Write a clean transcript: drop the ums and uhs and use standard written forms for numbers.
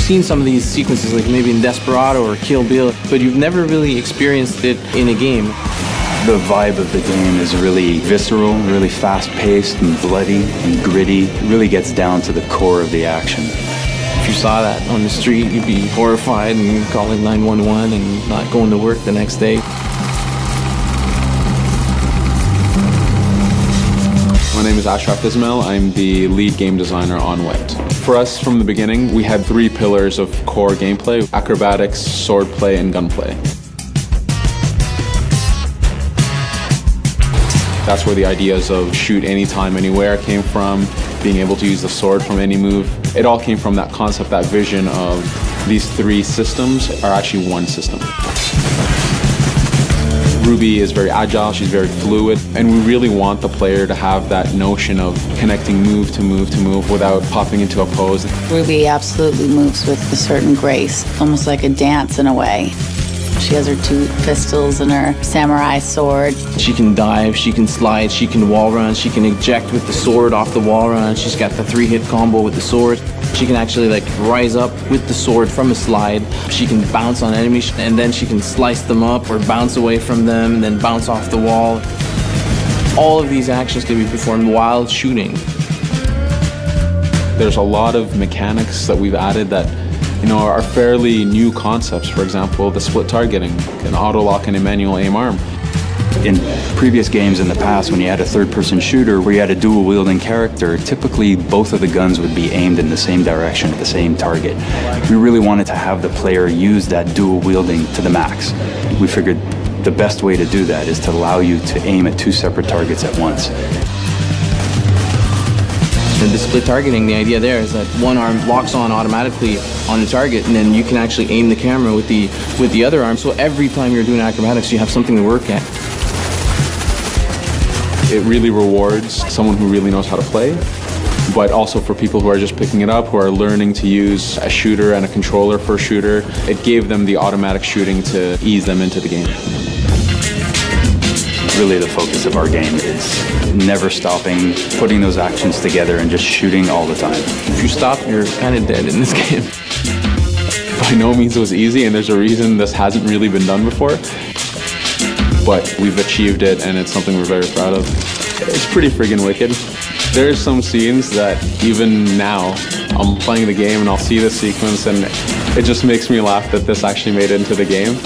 seen some of these sequences, like maybe in Desperado or Kill Bill, but you've never really experienced it in a game. The vibe of the game is really visceral, really fast-paced and bloody and gritty. It really gets down to the core of the action. If you saw that on the street, you'd be horrified and calling 911 and not going to work the next day. My name is Ashraf Ismail. I'm the lead game designer on Wet. For us, from the beginning, we had 3 pillars of core gameplay: acrobatics, swordplay, and gunplay. That's where the ideas of shoot anytime, anywhere came from, being able to use the sword from any move. It all came from that concept, that vision of these 3 systems are actually one system. Ruby is very agile, she's very fluid, and we really want the player to have that notion of connecting move to move to move without popping into a pose. Ruby absolutely moves with a certain grace, almost like a dance in a way. She has her 2 pistols and her samurai sword. She can dive, she can slide, she can wall run, she can eject with the sword off the wall run. She's got the 3-hit combo with the sword. She can actually like rise up with the sword from a slide. She can bounce on enemies and then she can slice them up or bounce away from them and then bounce off the wall. All of these actions can be performed while shooting. There's a lot of mechanics that we've added that are fairly new concepts. For example, the split targeting, an auto lock and a manual aim arm. In previous games in the past, when you had a third-person shooter where you had a dual-wielding character, typically both of the guns would be aimed in the same direction at the same target. We really wanted to have the player use that dual-wielding to the max. We figured the best way to do that is to allow you to aim at 2 separate targets at once. And the split targeting, the idea there is that one arm locks on automatically on the target, and then you can actually aim the camera with the other arm. So every time you're doing acrobatics, you have something to work at. It really rewards someone who really knows how to play, but also for people who are just picking it up, who are learning to use a shooter and a controller for a shooter. It gave them the automatic shooting to ease them into the game. Really the focus of our game is never stopping, putting those actions together and just shooting all the time. If you stop, you're kind of dead in this game. By no means it was easy, and there's a reason this hasn't really been done before. But we've achieved it, and it's something we're very proud of. It's pretty friggin' wicked. There's some scenes that even now, I'm playing the game and I'll see this sequence and it just makes me laugh that this actually made it into the game.